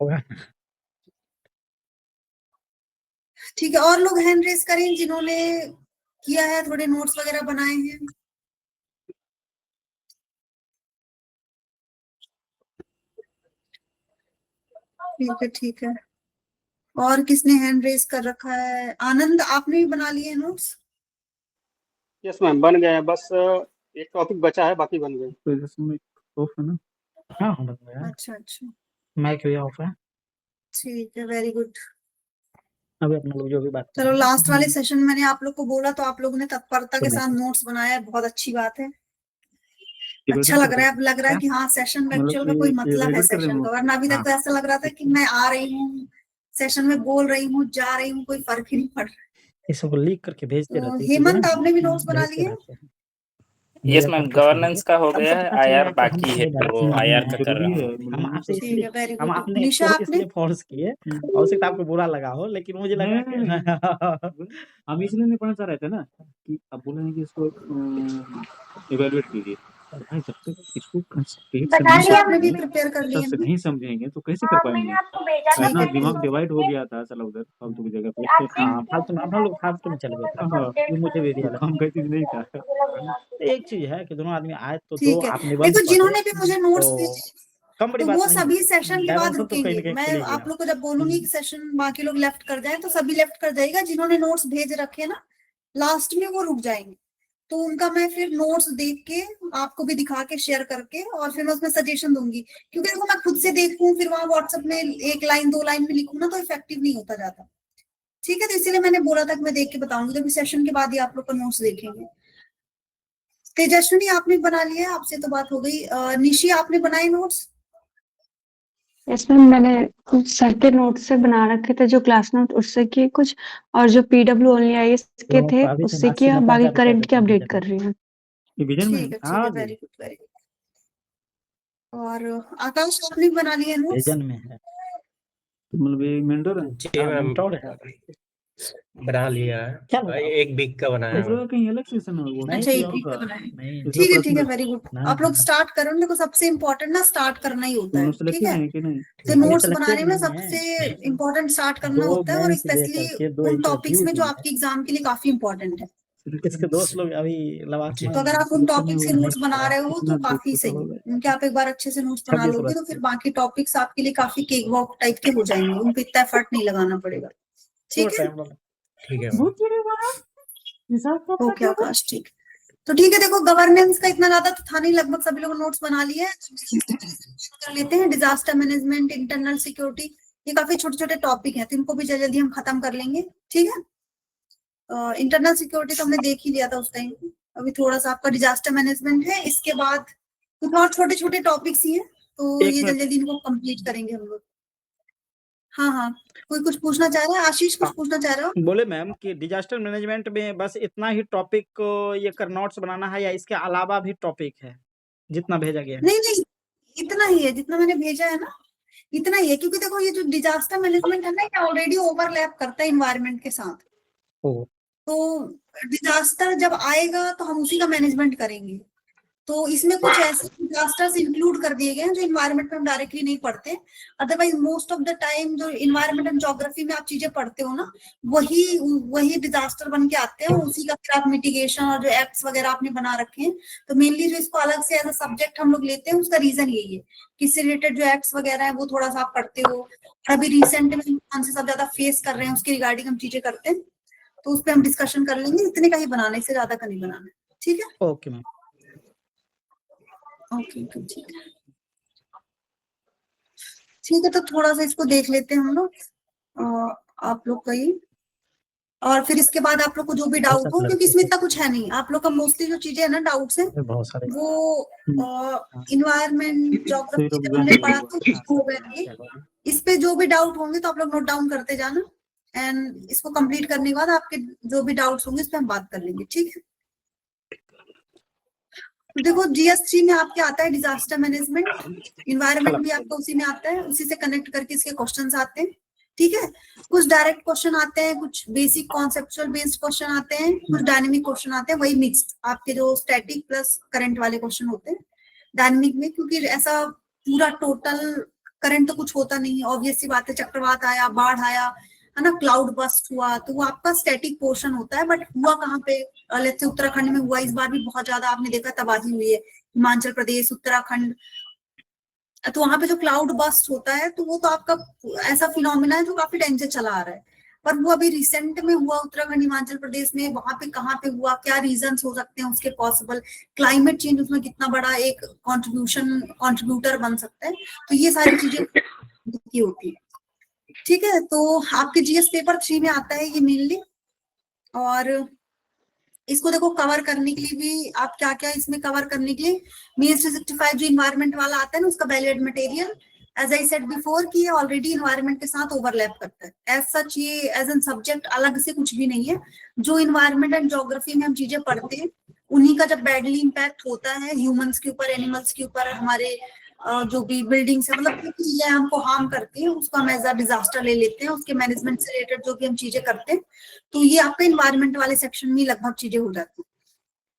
होगा। ठीक है, और लोग हैंड रेस करें जिन्होंने किया है, थोड़े नोट्स वगैरह बनाए हैं। ठीक है, ठीक है। और किसने हैंड रेस कर रखा है? आनंद, आपने भी बना लिए नोट्स? यस मैम, बन गए हैं, बस एक टॉपिक बचा है, बाकी बन गए। ऑफ है ना? हाँ बन गया। अच्छा अच्छा, माइक भी ऑफ है। ठीक है, वेरी गुड। अभी अपने लोग जो भी बात चलो, लास्ट वाले सेशन में मैंने आप लोग को बोला तो आप लोगों ने तत्परता के साथ नोट्स बनाया है, बहुत अच्छी बात है। अच्छा लग रहा है, अब लग रहा है कि हाँ सेशन में एक्चुअल में कोई मतलब है सेशन का, वरना अभी तक तो ऐसा लग रहा था कि मैं आ रही हूँ सेशन में, बोल रही हूँ, जा रही हूँ, कोई फर्क ही नहीं पड़ रहा। इसको लीक करके भेजते रहते हैं। हेमंत, आपने भी नोट्स बना लिए? यस मैम, गवर्नेंस का हो गया है, आईआर बाकी है, वो आईआर का कर रहा हूँ। हम आपसे ठीक है, वेरी हम गुड। आपने निशा, आपने? इसलिए फोर्स किए, हो सकता है आपको बुरा लगा हो, लेकिन मुझे लगा कि हम इसलिए नहीं पढ़ना चाह रहे थे ना कि अब बोले हैं कि इसको इवैल्यूएट कीजिए, भाई जब तक इसको निशा, आपने भी प्रिपेयर कर लिए से ना? नहीं समझेंगे तो कैसे कर पाएंगे? ठीक है, दिमाग डिवाइड हो गया था साला उधर फालतू की जगह पे। हाँ फालतू में, हम लोग फालतू में चले गए थे। ये मुझे भी रियलाइज हम कोई चीज नहीं था। एक चीज है कि दोनों आदमी आए तो दो ठीक है। आप निबंध देखो, जिन्होंने भी पढ़े मुझे नोट्स तो भेजे कम बड़ी तो बात वो नहीं सभी है। सेशन के बाद डायमेंशन तो कहीं ना रुकेंगे। कहीं मैं खुल ही गया। आप लोग को जब बोलूंगी कि सेशन बाकी लोग लेफ्ट कर जाए तो सभी लेफ्ट कर जाएगा, जिन्होंने नोट्स भेज रखे ना लास्ट में वो रुक जाएंगे। तो उनका मैं फिर नोट्स देख के आपको भी दिखा के शेयर करके और फिर मैं उसमें सजेशन दूंगी, क्योंकि देखो मैं खुद से देखूं फिर वहां व्हाट्सएप में 1 लाइन 2 लाइन में लिखूं ना तो इफेक्टिव नहीं होता जाता। ठीक है, तो इसीलिए मैंने बोला था कि मैं देख के बताऊंगी, तो सेशन के बाद ही आप लोग का नोट्स देखेंगे। तेजस्विनी, आपने बना लिया? आपसे तो बात हो गई। निशी, आपने बनाए नोट्स? यस मैम, मैंने कुछ सर के नोट से बना रखे थे, जो क्लास नोट उससे किए कुछ, और जो पीडब्ल्यू ओनली आईएएस के थे उससे किया, बाकी करंट के अपडेट कर रही हूँ। ठीक है, वेरी गुड, वेरी गुड। और आकाश, आपने बना लिए नोट्स? विजन में है, मतलब ये मेंटर है। जी मैम, बना लिया है, एक वीक का बनाया है। कहीं अलग सेशन है वो? अच्छा, एक वीक का बनाया। ठीक है, ठीक है, वेरी गुड। आप लोग स्टार्ट करो। देखो, सबसे इम्पोर्टेंट ना स्टार्ट करना ही होता है। ठीक है, तो नोट्स बनाने में सबसे इम्पोर्टेंट स्टार्ट करना होता है, और स्पेशली उन टॉपिक्स में जो आपके एग्जाम के लिए काफी इम्पोर्टेंट है। इसके दोस्त लोग अभी तो अगर आप उन टॉपिक्स के नोट्स बना रहे हो तो काफी सही है, उनके आप एक बार अच्छे से नोट्स बना लोगे तो फिर बाकी टॉपिक्स आपके लिए काफी केक वॉक टाइप के हो जाएंगे, उन पे इतना एफर्ट नहीं लगाना पड़ेगा। ठीक है, ठीक है। ओके आकाश, ठीक। तो ठीक है, देखो गवर्नेंस का इतना ज्यादा तो था नहीं, लगभग सभी लोग नोट्स बना लिए कर लेते हैं। डिजास्टर मैनेजमेंट, इंटरनल सिक्योरिटी, ये काफी छोटे छोटे टॉपिक हैं, तो इनको भी जल्दी हम खत्म कर लेंगे। ठीक है, इंटरनल सिक्योरिटी तो हमने देख ही लिया था उस टाइम। अभी थोड़ा सा आपका डिजास्टर मैनेजमेंट है, इसके बाद कुछ और छोटे छोटे टॉपिक्स ही हैं, तो ये जल्दी इनको कंप्लीट करेंगे हम लोग। हाँ हाँ, कोई कुछ पूछना चाह रहा है? आशीष, कुछ पूछना चाह रहे हो? बोले मैम कि डिजास्टर मैनेजमेंट में बस इतना ही टॉपिक को ये कर नोट्स बनाना है, या इसके अलावा भी टॉपिक है जितना भेजा गया है? नहीं नहीं, इतना ही है जितना मैंने भेजा है ना, इतना ही है। क्योंकि देखो ये जो डिजास्टर मैनेजमेंट है ना, ये ऑलरेडी ओवरलैप करता है इन्वायरमेंट के साथ। तो डिजास्टर जब आएगा तो हम उसी का मैनेजमेंट करेंगे। तो इसमें कुछ ऐसे डिजास्टर्स इंक्लूड कर दिए गए हैं जो इन्वायरमेंट में हम डायरेक्टली नहीं पढ़ते। Otherwise most of the time जो इन्वायरमेंट एंड ज्योग्राफी में आप चीजें पढ़ते हो ना, वही डिजास्टर बन के आते हैं, और उसी का फिर आप मिटिगेशन और जो एक्ट्स वगैरह आपने बना रखे हैं। तो मेनली जो इसको अलग से एज अ सब्जेक्ट हम लोग लेते हैं, उसका रीजन यही है कि इससे रिलेटेड जो एक्ट्स वगैरह है वो थोड़ा सा आप पढ़ते हो। अभी रिसेंट में कौन से सब ज्यादा फेस कर रहे हैं उसके रिगार्डिंग हम चीजें करते हैं, तो उस पर हम डिस्कशन कर लेंगे। इतने का ही बनाना है, इससे ज्यादा का नहीं बनाना है। ठीक है, ओके मैम। ओके, ठीक है। ठीक है, तो थोड़ा सा इसको देख लेते हैं हम लोग, आप लोग का ही। और फिर इसके बाद आप लोग को जो भी डाउट हो, क्योंकि इसमें इतना कुछ है नहीं, आप लोग का मोस्टली जो चीजें है ना डाउट्स है वो इन्वायरमेंट ज्योग्राफी जब हमने पढ़ा तो हो गए। इस पे जो भी डाउट होंगे तो आप लोग नोट डाउन करते जाना, एंड इसको कंप्लीट करने के बाद आपके जो भी डाउट्स होंगे इस पे हम बात कर लेंगे। ठीक है, तो देखो GS3 में आपके आता है डिजास्टर मैनेजमेंट, इन्वायरमेंट भी आपका उसी में आता है, उसी से कनेक्ट करके इसके क्वेश्चंस आते हैं। ठीक है, कुछ डायरेक्ट क्वेश्चन आते हैं, कुछ बेसिक कॉन्सेप्चुअल बेस्ड क्वेश्चन आते हैं, कुछ डायनेमिक क्वेश्चन आते हैं, वही मिक्स्ड आपके जो स्टैटिक प्लस करंट वाले क्वेश्चन होते हैं डायनेमिक में। क्योंकि ऐसा पूरा टोटल करंट तो कुछ होता नहीं है, ऑब्वियस सी बात है, चक्रवात आया, बाढ़ आया, है ना, क्लाउड बस्ट हुआ, तो वो आपका स्टैटिक पोर्शन होता है। बट हुआ कहाँ पे, लेट्स से उत्तराखंड में हुआ, इस बार भी बहुत ज्यादा आपने देखा तबाही हुई है, हिमाचल प्रदेश, उत्तराखंड, तो वहां पे जो क्लाउड बस्ट होता है तो वो तो आपका ऐसा फिनोमिना है जो काफी टाइम से चला आ रहा है। पर वो अभी रिसेंट में हुआ उत्तराखंड हिमाचल प्रदेश में, वहां पे कहाँ पे हुआ, क्या रीजंस हो सकते हैं उसके पॉसिबल, क्लाइमेट चेंज उसमें कितना बड़ा एक कंट्रीब्यूटर बन सकता है, तो ये सारी चीजें की होती है। ठीक है, तो आपके जीएस पेपर 3 में आता है ये मेनली। और इसको देखो कवर करने के लिए भी आप क्या क्या इसमें कवर करने के लिए, मीन्स 365 जो इन्वायरमेंट वाला आता है ना, उसका value add material, as I said before कि ये ऑलरेडी इन्वायरमेंट के साथ ओवरलैप करता है। एज सच ये एज एन सब्जेक्ट अलग से कुछ भी नहीं है, जो इन्वायरमेंट एंड ज्योग्राफी में हम चीजें पढ़ते हैं उन्हीं का जब बैडली इम्पैक्ट होता है ह्यूमंस के ऊपर, एनिमल्स के ऊपर, हमारे जो भी बिल्डिंग्स है, मतलब चीजें हमको हार्म करती हैं उसको हम एज अ डिजास्टर ले लेते हैं, उसके मैनेजमेंट से रिलेटेड जो भी हम चीजें करते हैं, तो ये आपके इन्वायरमेंट वाले सेक्शन में लगभग चीजें हो जाती हैं।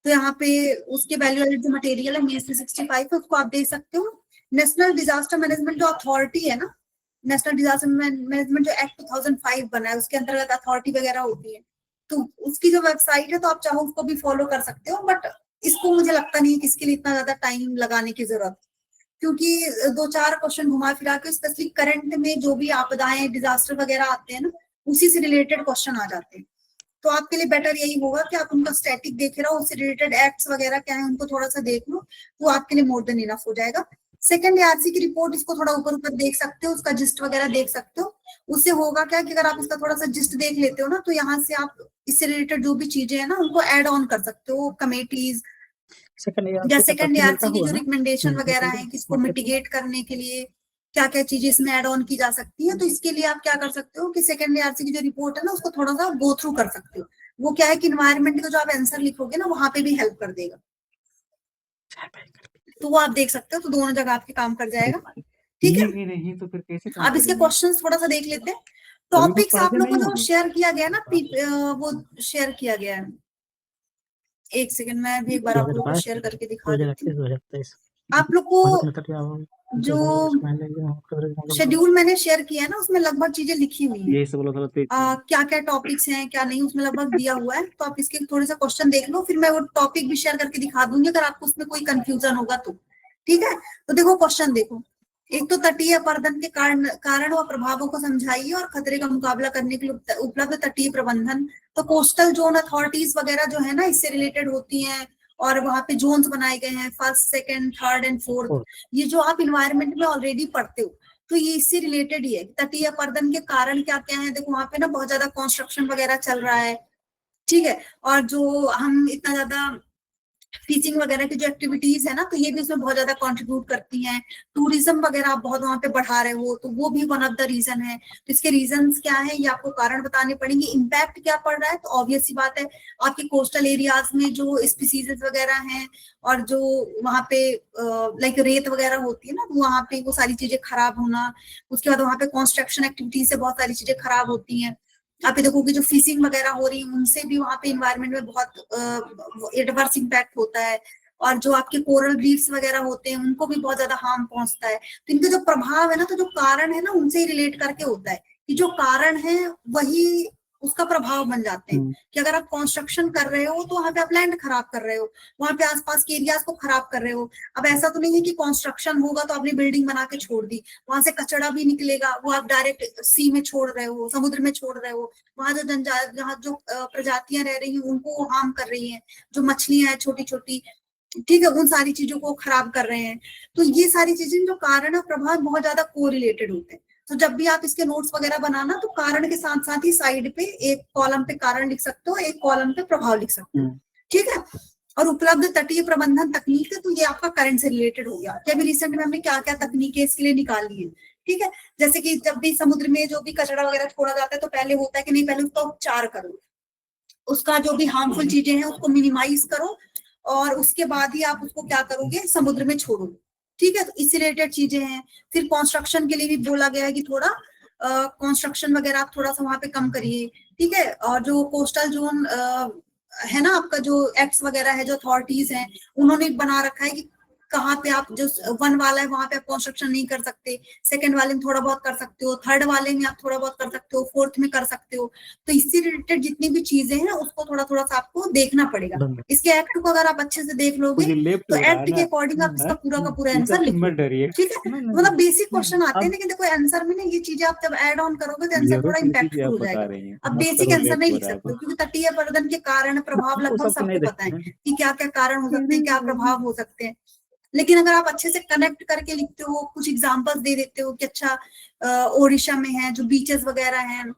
तो यहाँ पे उसके वैल्यू एडेड जो मटेरियल है मीन्स 365 है, उसको आप देख सकते हो। नेशनल डिजास्टर मैनेजमेंट जो अथॉरिटी है ना, नेशनल डिजास्टर मैनेजमेंट जो एक्ट 2005 बना है उसके अंतर्गत अथॉरिटी वगैरह होती है, तो उसकी जो वेबसाइट है तो आप चाहो उसको भी फॉलो कर सकते हो। बट इसको मुझे लगता नहीं है कि इसके लिए इतना ज्यादा टाइम लगाने की जरूरत, क्योंकि 2-4 क्वेश्चन घुमा फिरा के स्पेशली करंट में जो भी आपदाएं डिजास्टर वगैरह आते हैं ना, उसी से रिलेटेड क्वेश्चन आ जाते हैं। तो आपके लिए बेटर यही होगा कि आप उनका स्टैटिक देखे रहो, उससे रिलेटेड एक्ट्स वगैरह क्या है उनको थोड़ा सा देख लो, तो आपके लिए मोर देन इनफ हो जाएगा। सेकंड आरसी की रिपोर्ट इसको थोड़ा ऊपर ऊपर देख सकते हो, उसका जिस्ट वगैरह देख सकते हो। उससे होगा क्या कि अगर आप इसका थोड़ा सा जिस्ट देख लेते हो ना, तो यहाँ से आप इससे रिलेटेड जो भी चीजें है ना उनको एड ऑन कर सकते हो, कमेटीज या सेकंड आरसी की जो रिकमेंडेशन वगैरह है कि इसको मिटिगेट करने के लिए क्या क्या चीजें इसमें ऐड ऑन की जा सकती है। तो इसके लिए आप क्या कर सकते हो कि सेकंड आरसी की जो रिपोर्ट है ना उसको थोड़ा सा गो थ्रू कर सकते हो। वो क्या है कि इन्वायरमेंट का जो आप आंसर लिखोगे ना वहां पे भी हेल्प कर देगा, तो वो आप देख सकते हो, तो दोनों जगह आपके काम कर जाएगा। ठीक है, नहीं तो फिर कैसे अब इसके क्वेश्चंस थोड़ा सा देख लेते हैं। टॉपिक्स आप लोग को जो शेयर किया गया ना, वो शेयर किया गया है, एक सेकंड मैं भी एक बार आप लोग को शेयर करके दिखा देती हूँ। आप लोग को जो शेड्यूल मैंने शेयर किया है ना उसमें लगभग चीजें लिखी हुई है, क्या क्या टॉपिक्स हैं क्या नहीं, उसमें लगभग दिया हुआ है। तो आप इसके थोड़े सा क्वेश्चन देख लो, फिर मैं वो टॉपिक भी शेयर करके दिखा दूंगी अगर आपको उसमें कोई कंफ्यूजन होगा तो। ठीक है, तो देखो क्वेश्चन देखो, एक तो तटीय अपर्दन के कारण व प्रभावों को समझाइए और खतरे का मुकाबला करने के लिए उपलब्ध तटीय प्रबंधन। तो कोस्टल जोन अथॉरिटीज वगैरह जो है ना इससे रिलेटेड होती हैं, और वहां पे जोन्स बनाए गए हैं, 1st, 2nd, 3rd and 4th। ये जो आप इन्वायरमेंट में ऑलरेडी पढ़ते हो तो ये इससे रिलेटेड ही है। तटीय अपर्दन के कारण क्या क्या है, देखो वहां पे ना बहुत ज्यादा कंस्ट्रक्शन वगैरह चल रहा है, ठीक है, और जो हम इतना ज्यादा टीचिंग वगैरह की जो एक्टिविटीज है ना तो ये भी उसमें बहुत ज्यादा कंट्रीब्यूट करती हैं। टूरिज्म वगैरह आप बहुत वहां पे बढ़ा रहे हो तो वो भी वन ऑफ द रीजन है। तो इसके रीजंस क्या है ये आपको कारण बताने पड़ेंगे। इम्पैक्ट क्या पड़ रहा है, तो ऑब्वियस सी बात है आपके कोस्टल एरियाज में जो स्पीसीज वगैरह हैं और जो वहां पे लाइक रेत वगैरह होती है ना, तो वहां पे वो सारी चीजें खराब होना, उसके बाद वहां पे कंस्ट्रक्शन एक्टिविटीज से बहुत सारी चीजें खराब होती हैं। आप ये देखोगे जो फिशिंग वगैरह हो रही है उनसे भी वहां पे इन्वायरमेंट में बहुत एडवर्स इम्पैक्ट होता है, और जो आपके कोरल रीफ्स वगैरह होते हैं उनको भी बहुत ज्यादा हार्म पहुंचता है। तो इनका जो प्रभाव है ना, तो जो कारण है ना उनसे ही रिलेट करके होता है कि जो कारण है वही उसका प्रभाव बन जाते हैं। कि अगर आप कंस्ट्रक्शन कर रहे हो तो वहां पे आप लैंड खराब कर रहे हो, वहां पे आसपास के एरियाज को खराब कर रहे हो। अब ऐसा तो नहीं है कि कंस्ट्रक्शन होगा तो आपने बिल्डिंग बना के छोड़ दी, वहां से कचरा भी निकलेगा, वो आप डायरेक्ट सी में छोड़ रहे हो, समुद्र में छोड़ रहे हो। वहां जो जहाँ जो प्रजातियां रह रही हैं उनको हार्म कर रही हैं, जो मछलियां हैं छोटी छोटी, ठीक है, उन सारी चीजों को खराब कर रहे हैं। तो ये सारी चीजें जो कारण और प्रभाव बहुत ज्यादा कोरिलेटेड होते हैं। तो जब भी आप इसके नोट्स वगैरह बनाना तो कारण के साथ साथ ही साइड पे एक कॉलम पे कारण लिख सकते हो, एक कॉलम पे प्रभाव लिख सकते हो, ठीक है। और उपलब्ध तटीय प्रबंधन तकनीक है, तो ये आपका करंट से रिलेटेड हो गया कि अभी रिसेंट में हमने क्या क्या तकनीकें इसके लिए निकाली है, ठीक है। जैसे कि जब भी समुद्र में जो भी कचरा वगैरह छोड़ा जाता है तो पहले होता है कि नहीं, पहले उसका उपचार करो, उसका जो भी हार्मफुल चीजें हैं उसको मिनिमाइज करो, और उसके बाद ही आप उसको क्या करोगे, समुद्र में छोड़ोगे, ठीक है। तो इससे रिलेटेड चीजें हैं। फिर कंस्ट्रक्शन के लिए भी बोला गया है कि थोड़ा कंस्ट्रक्शन वगैरह आप थोड़ा सा वहां पे कम करिए, ठीक है। और जो कोस्टल जोन है ना आपका, जो एक्ट्स वगैरह है, जो अथॉरिटीज हैं उन्होंने बना रखा है कि कहाँ पे आप जो 1 वाला है वहां पे आप कंस्ट्रक्शन नहीं कर सकते, सेकंड वाले में थोड़ा बहुत कर सकते हो, थर्ड वाले में आप थोड़ा बहुत कर सकते हो, फोर्थ में कर सकते हो। तो इससे रिलेटेड जितनी भी चीजें हैं उसको थोड़ा थोड़ा सा आपको देखना पड़ेगा। इसके एक्ट को अगर आप अच्छे से देख लोगे तो एक्ट के अकॉर्डिंग आप इसका पूरा का पूरा आंसर लिखो, ठीक है। मतलब बेसिक क्वेश्चन आते हैं, लेकिन देखो आंसर में ना ये चीजें आप जब ऐड ऑन करोगे तो आंसर थोड़ा इम्पैक्टफुल हो जाएगा। अब बेसिक आंसर नहीं लिख सकते क्योंकि तटीय अपरदन के कारण प्रभाव लगभग सबको पता है कि क्या क्या कारण हो सकते हैं, क्या प्रभाव हो सकते हैं। लेकिन अगर आप अच्छे से कनेक्ट करके लिखते हो, कुछ एग्जांपल्स दे देते हो कि अच्छा ओडिशा में है जो बीचेस वगैरह हैं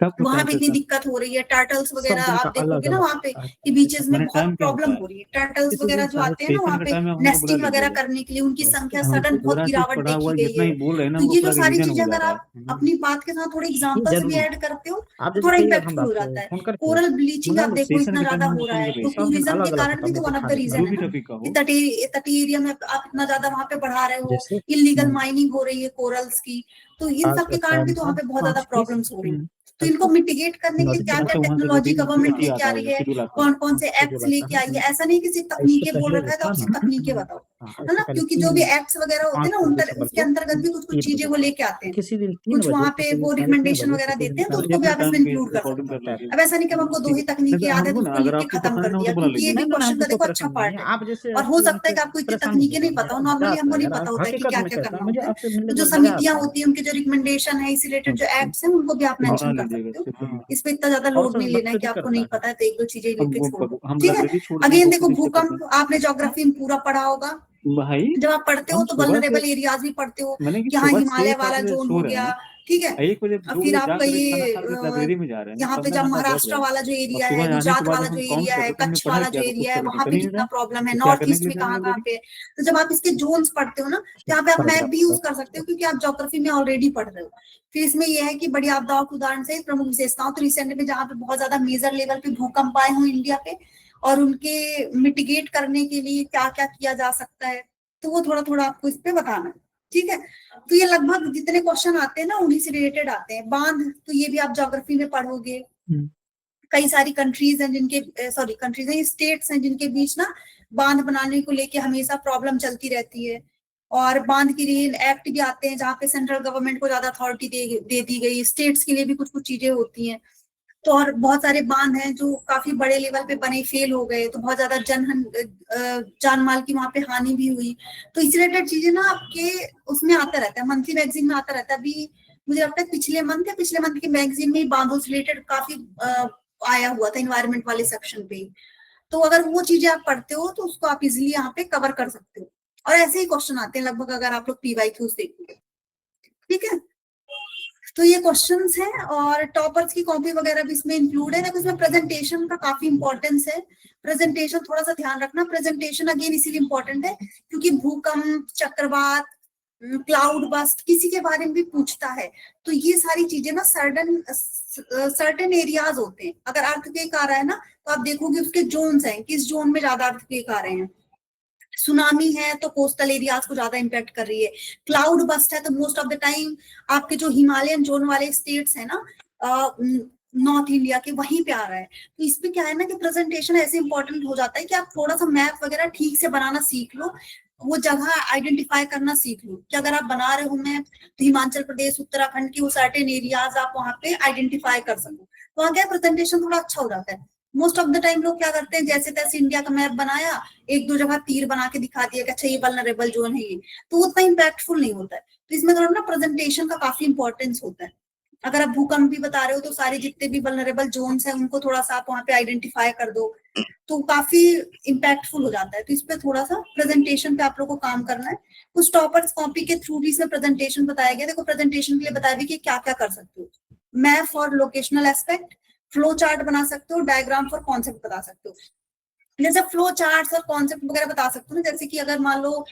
वहां पे इतनी दिक्कत हो रही है, टर्टल्स वगैरह आप देखोगे ना वहाँ पे कि बीचेस में बहुत प्रॉब्लम हो रही है, टर्टल्स वगैरह जो आते हैं ना वहाँ पे नेस्टिंग वगैरह करने के लिए उनकी संख्या सडन बहुत गिरावट देखी गई है। तो ये जो सारी चीजें अगर आप अपनी बात के साथ थोड़े एग्जांपल्स भी ऐड करते हो तो थोड़ा इम्पैक्टफुल हो जाता है। कोरल ब्लीचिंग आप देखो इतना ज्यादा हो रहा है तो टूरिज्म के कारण भी तो वन ऑफ द रीजन है ना, तटीय एरिया में आप इतना ज्यादा वहाँ पे बढ़ा रहे हो, इलीगल माइनिंग हो रही है कोरल्स की, तो इन सब के कारण भी तो वहाँ पे बहुत ज्यादा प्रॉब्लम्स हो रही है। तो इनको मिटिगेट करने के लिए क्या क्या टेक्नोलॉजी गवर्नमेंट लेके आ रही है, कौन कौन से एक्ट्स लेके आई है। ऐसा नहीं कि सिर्फ तकनीकें बोल रखा है तो आप सिर्फ तकनीकें बताओ, है ना, क्योंकि जो भी एक्ट्स वगैरह होते हैं ना उसके अंतर्गत भी कुछ कुछ चीजें वो लेके आते हैं, कुछ वहाँ पे वो रिकमेंडेशन वगैरह देते हैं तो उसको भी आप इसमें इंक्लूड कर सकते हो। अब ऐसा नहीं कि हमको 2 ही तकनीकें याद है तो उसको लिख के खत्म कर दिया, क्योंकि ये भी क्वेश्चन का देखो अच्छा पार्ट है। और हो सकता है कि आपको इतनी तकनीकें नहीं पता हो, नॉर्मली हमको नहीं पता होता है कि क्या क्या करना होता है। तो जो समितियां होती है उनके जो रिकमेंडेशन है इस रिलेटेड जो एक्ट्स हैं उनको भी आप मेंशन कर सकते हो। इसमें इतना ज्यादा लोड नहीं लेना है कि आपको नहीं पता है तो 1-2 चीजें लिख के छोड़ दो, ठीक है। अगेन देखो भूकंप आपने ज्योग्राफी में पूरा पढ़ा होगा, जब आप पढ़ते हो तो वल्नरेबल एरियाज भी पढ़ते हो, यहाँ हिमालय वाला जोन हो गया, ठीक है। फिर आपका ये यहाँ पे जब महाराष्ट्र वाला जो एरिया है, गुजरात वाला जो एरिया है, कच्छ वाला जो एरिया है वहां पे कितना प्रॉब्लम है, नॉर्थ ईस्ट में कहाँ कहाँ पे। तो जब आप इसके जोन्स पढ़ते हो ना यहाँ पे आप मैप भी यूज कर सकते हो क्योंकि आप ज्योग्राफी में ऑलरेडी पढ़ रहे हो। फिर इसमें यह है कि बड़ी आपदाओं के उदाहरण से प्रमुख विशेषताओं, तो रिसेंट में जहाँ पे बहुत ज्यादा मेजर लेवल पे भूकंप आए हुए इंडिया पे और उनके मिटिगेट करने के लिए क्या क्या किया जा सकता है, तो वो थोड़ा थोड़ा आपको इस पे बताना है, ठीक है। तो ये लगभग जितने क्वेश्चन आते हैं ना उन्हीं से रिलेटेड आते हैं। बांध तो ये भी आप ज्योग्राफी में पढ़ोगे, कई सारी कंट्रीज हैं जिनके कंट्रीज हैं, स्टेट्स हैं जिनके बीच ना बांध बनाने को लेके हमेशा प्रॉब्लम चलती रहती है। और बांध के लिए एक्ट भी आते हैं जहाँ पे सेंट्रल गवर्नमेंट को ज्यादा अथॉरिटी दे दी गई, स्टेट्स के लिए भी कुछ कुछ चीजें होती हैं। तो और बहुत सारे बांध हैं जो काफी बड़े लेवल पे बने फेल हो गए, तो बहुत ज्यादा जान माल की वहां पे हानि भी हुई। तो इस रिलेटेड चीजें ना आपके उसमें आता रहता है, मंथली मैगजीन में आता रहता है। अभी मुझे लगता है पिछले मंथ के मैगजीन में बांधों से रिलेटेड काफी आया हुआ था इन्वायरमेंट वाले सेक्शन पे। तो अगर वो चीजें आप पढ़ते हो तो उसको आप इजिली यहाँ पे कवर कर सकते हो। और ऐसे ही क्वेश्चन आते हैं लगभग अगर आप लोग PYQs देखोगे, ठीक है। तो ये क्वेश्चंस हैं और टॉपर्स की कॉपी वगैरह भी इसमें इंक्लूड है। देखो इसमें प्रेजेंटेशन का काफी इंपॉर्टेंस है, प्रेजेंटेशन थोड़ा सा ध्यान रखना। प्रेजेंटेशन अगेन इसीलिए इंपॉर्टेंट है क्योंकि भूकंप, चक्रवात, क्लाउड बस्ट किसी के बारे में भी पूछता है। तो ये सारी चीजें ना सर्टेन एरियाज होते हैं। अगर अर्थक्वेक आ रहा है ना तो आप देखोगे उसके जोन्स हैं, किस जोन में ज्यादा अर्थक्वेक आ रहे हैं। सुनामी है तो कोस्टल एरियाज को ज्यादा इम्पैक्ट कर रही है। क्लाउड बस्ट है तो मोस्ट ऑफ द टाइम आपके जो हिमालयन जोन वाले स्टेट्स है ना नॉर्थ इंडिया के वहीं पे आ रहा है। तो इसमें क्या है ना कि प्रेजेंटेशन ऐसे इंपॉर्टेंट हो जाता है कि आप थोड़ा सा मैप वगैरह ठीक से बनाना सीख लो, वो जगह आइडेंटिफाई करना सीख लो कि अगर आप बना रहे हो मैप तो हिमाचल प्रदेश, उत्तराखंड की वो सर्टेन एरियाज आप वहां पे आइडेंटिफाई कर सको, तो वहां क्या प्रेजेंटेशन थोड़ा अच्छा हो जाता है। मोस्ट ऑफ द टाइम लोग क्या करते हैं, जैसे तैसे इंडिया का मैप बनाया, 1-2 जगह तीर बना के दिखा दिया कि अच्छा ये वल्नरेबल जोन है ये, तो उतना इम्पैक्टफुल नहीं होता है। तो इसमें थोड़ा ना प्रेजेंटेशन का काफी इंपॉर्टेंस होता है। अगर आप भूकंप भी बता रहे हो तो सारे जितने भी वल्नरेबल जोन्स हैं उनको थोड़ा सा आप वहां पे आइडेंटिफाई कर दो तो काफी इम्पैक्टफुल हो जाता है। तो इस पे थोड़ा सा प्रेजेंटेशन पे आप लोग को काम करना है। कुछ टॉपर्स कॉपी के थ्रू भी इसमें प्रेजेंटेशन बताया गया। देखो प्रेजेंटेशन के लिए बताया भी कि क्या क्या कर सकते हो, map for locational aspect, flow chart बना सकते हो, डायग्राम फॉर कॉन्सेप्ट बता सकते हो। जैसे फ्लो चार्ट्स और कॉन्सेप्ट वगैरह बता सकते हो ना, जैसे कि अगर मान लो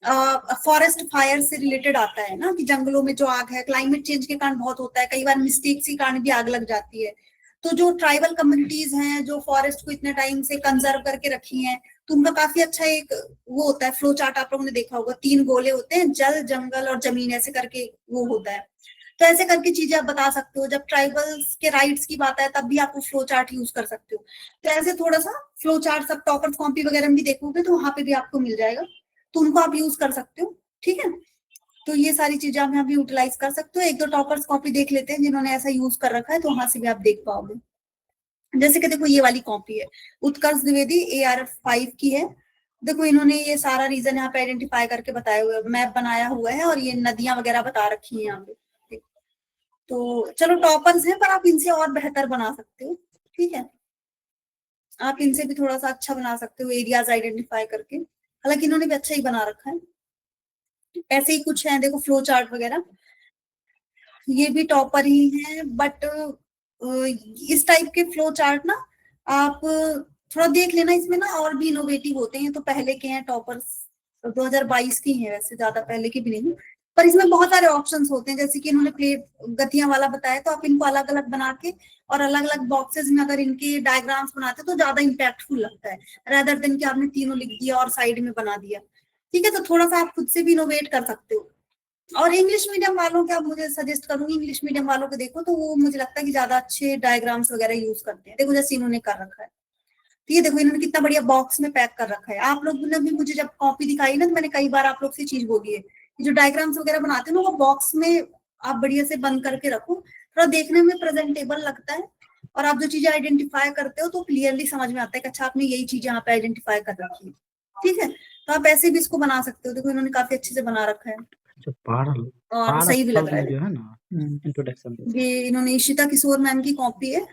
फॉरेस्ट फायर से रिलेटेड आता है ना कि जंगलों में जो आग है, क्लाइमेट चेंज के कारण बहुत होता है, कई बार मिस्टेक्स के कारण भी आग लग जाती है। तो जो ट्राइबल कम्युनिटीज हैं जो फॉरेस्ट को इतने टाइम से कंजर्व करके रखी हैं, तो उनका काफी अच्छा एक वो होता है फ्लो चार्ट, आप लोगों ने देखा होगा 3 गोले होते हैं, जल, जंगल और जमीन, ऐसे करके वो होता है। तो ऐसे करके चीजें आप बता सकते हो। जब ट्राइबल्स के राइट्स की बात है तब भी आप वो फ्लो चार्ट यूज कर सकते हो। तो ऐसे थोड़ा सा फ्लो चार्ट सब टॉपर्स कॉपी वगैरह में भी देखोगे तो वहां पे भी आपको मिल जाएगा। तो उनको आप यूज कर सकते हो। ठीक है, तो ये सारी चीजें आप यहाँ भी यूटिलाइज कर सकते हो। एक दो टॉपर्स कॉपी देख लेते हैं जिन्होंने ऐसा यूज कर रखा है, तो वहां से भी आप देख पाओगे। जैसे कि देखो ये वाली कॉपी है, उत्कर्ष द्विवेदी AR5 की है। देखो इन्होंने ये सारा रीजन यहाँ पे आइडेंटिफाई करके बताया हुआ है, मैप बनाया हुआ है और ये नदियां वगैरह बता रखी है यहाँ पे। तो चलो टॉपर्स हैं, पर आप इनसे और बेहतर बना सकते हो। ठीक है, आप इनसे भी थोड़ा सा अच्छा बना सकते हो एरियाज आइडेंटिफाई करके। हालांकि इन्होंने भी अच्छा ही बना रखा है। ऐसे ही कुछ है, देखो फ्लो चार्ट वगैरह, ये भी टॉपर ही है। बट इस टाइप के फ्लो चार्ट ना आप थोड़ा देख लेना, इसमें ना और भी इनोवेटिव होते हैं। तो पहले के हैं टॉपर्स, 2022 की हैं वैसे, ज्यादा पहले की भी नहीं, पर इसमें बहुत सारे ऑप्शंस होते हैं। जैसे कि इन्होंने प्लेट गतियां वाला बताया, तो आप इनको अलग अलग बना के और अलग अलग बॉक्सेस में अगर इनके डायग्राम्स बनाते तो ज्यादा इंपैक्टफुल लगता है, रादर देन कि आपने तीनों लिख दिया और साइड में बना दिया। ठीक है, तो थोड़ा सा आप खुद से भी इनोवेट कर सकते हो। और इंग्लिश मीडियम वालों के आप मुझे सजेस्ट करूंगी, इंग्लिश मीडियम वालों को देखो, तो वो मुझे लगता है कि ज्यादा अच्छे डायग्राम्स वगैरह यूज करते हैं। देखो जैसे इन्होंने कर रखा है, तो ये देखो इन्होंने कितना बढ़िया बॉक्स में पैक कर रखा है। आप लोग ने भी मुझे जब कॉपी दिखाई ना, तो मैंने कई बार आप लोग से चीज बोली है, जो डायग्राम्स वगैरह बनाते हैं ना, वो बॉक्स में आप बढ़िया से बंद करके रखो, थोड़ा देखने में प्रेजेंटेबल लगता है। और आप जो चीजें आइडेंटिफाई करते हो तो क्लियरली समझ में आता है कि अच्छा आपने यही चीजें यहाँ पे आइडेंटिफाई कर रखी है। ठीक है, तो आप ऐसे भी इसको बना सकते हो। देखो इन्होंने काफी अच्छे से बना रखा है और सही भी लग रहा है। जो है ना इंट्रोडक्शन, ये इन्होंने इशिता किशोर मैम की कॉपी है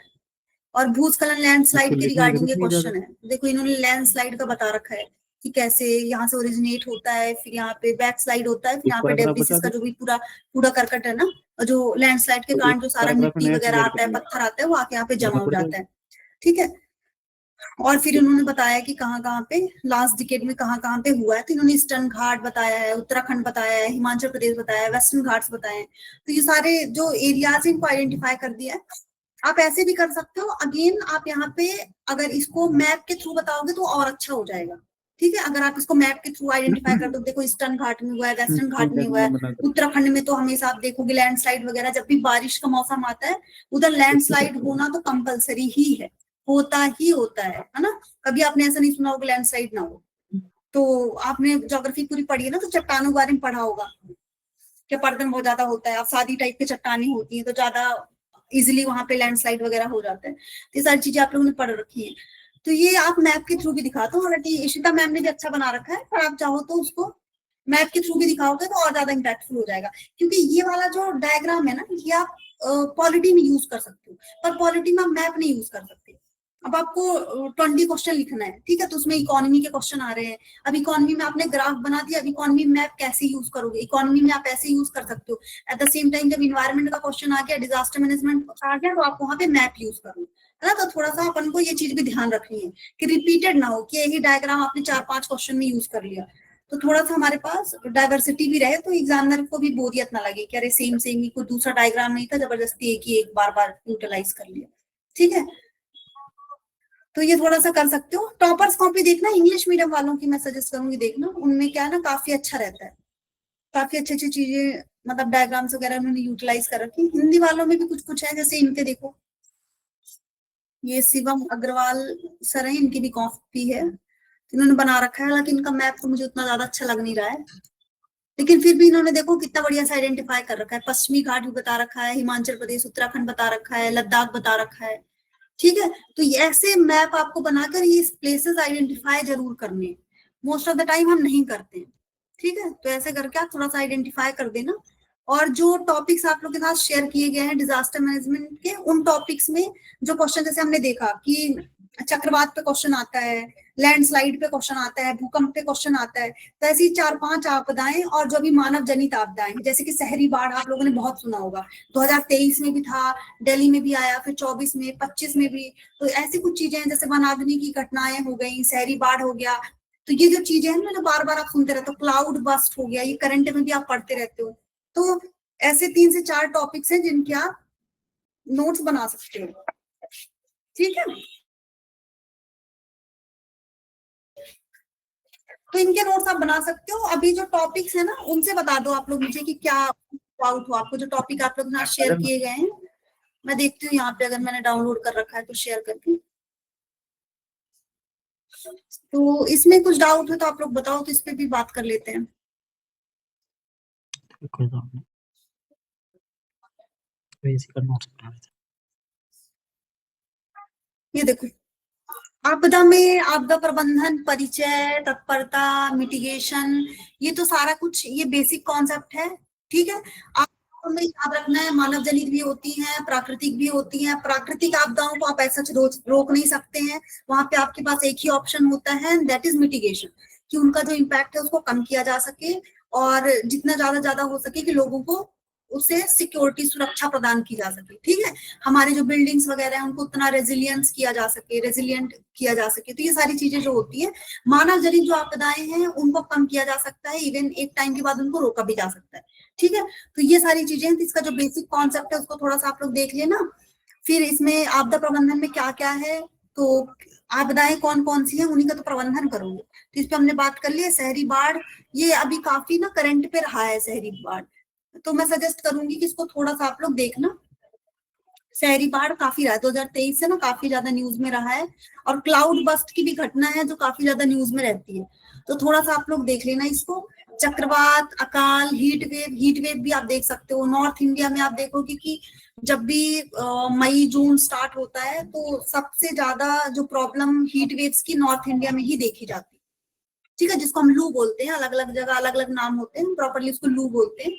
और भूस्खलन लैंडस्लाइड के रिगार्डिंग ये क्वेश्चन है। देखो इन्होंने लैंडस्लाइड का बता रखा है कि कैसे यहाँ से ओरिजिनेट होता है, फिर यहाँ पे बैक स्लाइड होता है, फिर यहाँ पे डेब्रिसिस का जो भी पूरा कूड़ा करकट है ना, जो लैंडस्लाइड के कारण जो सारा मिट्टी वगैरह आता है, पत्थर आता है, वो आके यहाँ पे जमा हो जाता है। ठीक है, और फिर उन्होंने बताया कि कहाँ कहाँ पे लास्ट डिकेड में कहाँ कहाँ पे हुआ है। तो इन्होंने ईस्टर्न घाट बताया है, उत्तराखंड बताया है, हिमाचल प्रदेश बताया है, वेस्टर्न घाट्स बताए हैं। तो ये सारे जो एरियाज इनको आइडेंटिफाई कर दिया है। आप ऐसे भी कर सकते हो। अगेन आप यहाँ पे अगर इसको मैप के थ्रू बताओगे तो और अच्छा हो जाएगा। ठीक है, अगर आप इसको मैप के थ्रू आइडेंटिफाई कर दो, देखो ईस्टर्न घाट में हुआ है, वेस्टर्न घाट में हुआ है, उत्तराखंड में तो हमेशा आप देखोगे लैंडस्लाइड वगैरह, जब भी बारिश का मौसम आता है उधर लैंडस्लाइड होना तो कंपलसरी ही है, होता ही होता है ना। कभी आपने ऐसा नहीं सुना होगा लैंडस्लाइड ना हो। तो आपने ज्योग्राफी पूरी पढ़ी है ना, तो चट्टानों के बारे में पढ़ा होगा कि पर्दन बहुत ज्यादा होता है, आसादी टाइप की चट्टानें होती है, तो ज्यादा इजिली वहां पे लैंडस्लाइड वगैरह हो जाता है। तो ये सारी चीजें आप लोगों ने पढ़ रखी है। तो ये आप मैप के थ्रू भी दिखाते हो। हालांकि इशिता मैम ने भी अच्छा बना रखा है, पर आप चाहो तो उसको मैप के थ्रू भी दिखाओगे तो और ज्यादा इंपैक्टफुल हो जाएगा। क्योंकि ये वाला जो डायग्राम है ना, ये आप पॉलिटी में यूज कर सकते हो, पर पॉलिटी में आप मैप नहीं यूज कर सकते। अब आपको 20 क्वेश्चन लिखना है, ठीक है, तो उसमें इकोनॉमी के क्वेश्चन आ रहे हैं। अब इकोनॉमी में आपने ग्राफ बना दिया, अब इकोनॉमी मैप कैसे यूज करोगे? इकोनॉमी में आप ऐसे यूज कर सकते हो। एट द सेम टाइम जब इन्वायरमेंट का क्वेश्चन आ गया, डिजास्टर मैनेजमेंट आ गया, तो आप वहां पे मैप यूज करो, है ना। तो थोड़ा सा अपन को ये चीज भी ध्यान रखनी है कि रिपीटेड ना हो कि यही डायग्राम आपने 4-5 क्वेश्चन में यूज कर लिया। तो थोड़ा सा हमारे पास डाइवर्सिटी भी रहे, तो एग्जामिनर को भी बोरियत ना लगे कि अरे सेम ही कोई दूसरा डायग्राम नहीं था, जबरदस्ती एक ही एक बार बार यूटिलाइज कर लिया। ठीक है, तो ये थोड़ा सा कर सकते हो। टॉपर्स कॉपी देखना, इंग्लिश मीडियम वालों की मैं सजेस्ट करूंगी देखना, उनमें क्या है ना काफी अच्छा रहता है, काफी अच्छी अच्छी चीजें, मतलब डायग्राम्स वगैरह उन्होंने यूटिलाइज कर रखी। हिंदी वालों में भी कुछ कुछ है, जैसे इनके देखो, ये शिवम अग्रवाल सर है, इनकी भी कॉपी है, इन्होंने बना रखा है। हालांकि इनका मैप तो मुझे उतना ज्यादा अच्छा लग नहीं रहा है, लेकिन फिर भी इन्होंने देखो कितना बढ़िया से आइडेंटिफाई कर रखा है। पश्चिमी घाट भी बता रखा है, हिमाचल प्रदेश उत्तराखंड बता रखा है, लद्दाख बता रखा है। ठीक है, तो ऐसे मैप आपको बनाकर ये प्लेसेस आइडेंटिफाई जरूर करने, मोस्ट ऑफ द टाइम हम नहीं करते हैं। ठीक है, तो ऐसे करके आप थोड़ा सा आइडेंटिफाई कर देना। और जो टॉपिक्स आप लोग के साथ शेयर किए गए हैं डिजास्टर मैनेजमेंट के, उन टॉपिक्स में जो क्वेश्चन, जैसे हमने देखा कि चक्रवात पे क्वेश्चन आता है, लैंडस्लाइड पे क्वेश्चन आता है, भूकंप पे क्वेश्चन आता है, तो ऐसी 4-5 आपदाएं और जो भी मानव जनित आपदाएं, जैसे कि शहरी बाढ़ आप लोगों ने बहुत सुना होगा, 2023 में भी था, दिल्ली में भी आया, फिर 24 में, 25 में भी। तो ऐसी कुछ चीजें हैं, जैसे वनाग्नि की घटनाएं हो गई, शहरी बाढ़ हो गया। तो ये जो चीजें हैं ना, बार बार आप सुनते रहते हो, क्लाउड बस्ट हो गया, ये करंट में भी आप पढ़ते रहते हो। तो ऐसे 3 से 4 टॉपिक्स हैं जिनके आप नोट्स बना सकते हो। ठीक है, तो इनके नोट्स आप बना सकते हो। अभी जो टॉपिक्स है ना, उनसे बता दो आप लोग मुझे कि क्या आउट हो आपको, जो टॉपिक आप लोग ना शेयर किए गए हैं। मैं देखती हूँ यहाँ पे, अगर मैंने डाउनलोड कर रखा है तो शेयर करके। तो इसमें कुछ डाउट हो तो आप लोग बताओ, तो इस पे भी बात कर लेते हैं। कोई बात नहीं, तो इसी का नोट्स बना रहे थे। ये देखो, आपदा में आपदा प्रबंधन, परिचय, तत्परता, मिटिगेशन, ये तो सारा कुछ ये बेसिक कॉन्सेप्ट है। ठीक है, आपको में याद रखना है, मानव जनित भी होती हैं, प्राकृतिक भी होती हैं। प्राकृतिक आपदाओं को आप ऐसा रोक नहीं सकते हैं, वहां पे आपके पास एक ही ऑप्शन होता है, दैट इज मिटिगेशन, कि उनका जो इम्पैक्ट है उसको कम किया जा सके, और जितना ज्यादा हो सके कि लोगों को उससे सिक्योरिटी, सुरक्षा प्रदान की जा सके। ठीक है, हमारे जो बिल्डिंग्स वगैरह हैं उनको उतना रेजिलियंस किया जा सके, रेजिलियंट किया जा सके। तो ये सारी चीजें जो होती है, मानव जनित जो आपदाएं हैं उनको कम किया जा सकता है, इवन एक टाइम के बाद उनको रोका भी जा सकता है। ठीक है, तो ये सारी चीजें हैं। तो इसका जो बेसिक कॉन्सेप्ट है उसको थोड़ा सा आप लोग देख लेना। फिर इसमें आपदा प्रबंधन में क्या क्या है, तो आपदाएं कौन कौन सी है, उन्हीं का तो प्रबंधन करोगे। तो इस पे हमने बात कर ली है। शहरी बाढ़, ये अभी काफी ना करंट पे रहा है शहरी बाढ़, तो मैं सजेस्ट करूंगी कि इसको थोड़ा सा आप लोग देखना। शहरी बाढ़ काफी रहा है 2023 से ना, काफी ज्यादा न्यूज में रहा है, और क्लाउड बस्ट की भी घटना है जो काफी ज्यादा न्यूज में रहती है, तो थोड़ा सा आप लोग देख लेना इसको। चक्रवात, अकाल, हीट वेव भी आप देख सकते हो। नॉर्थ इंडिया में आप देखोगे कि जब भी मई जून स्टार्ट होता है तो सबसे ज्यादा जो प्रॉब्लम हीट वेव्स की नॉर्थ इंडिया में ही देखी जाती है। ठीक है, जिसको हम लू बोलते हैं, अलग अलग जगह अलग अलग नाम होते हैं, प्रॉपरली उसको लू बोलते हैं।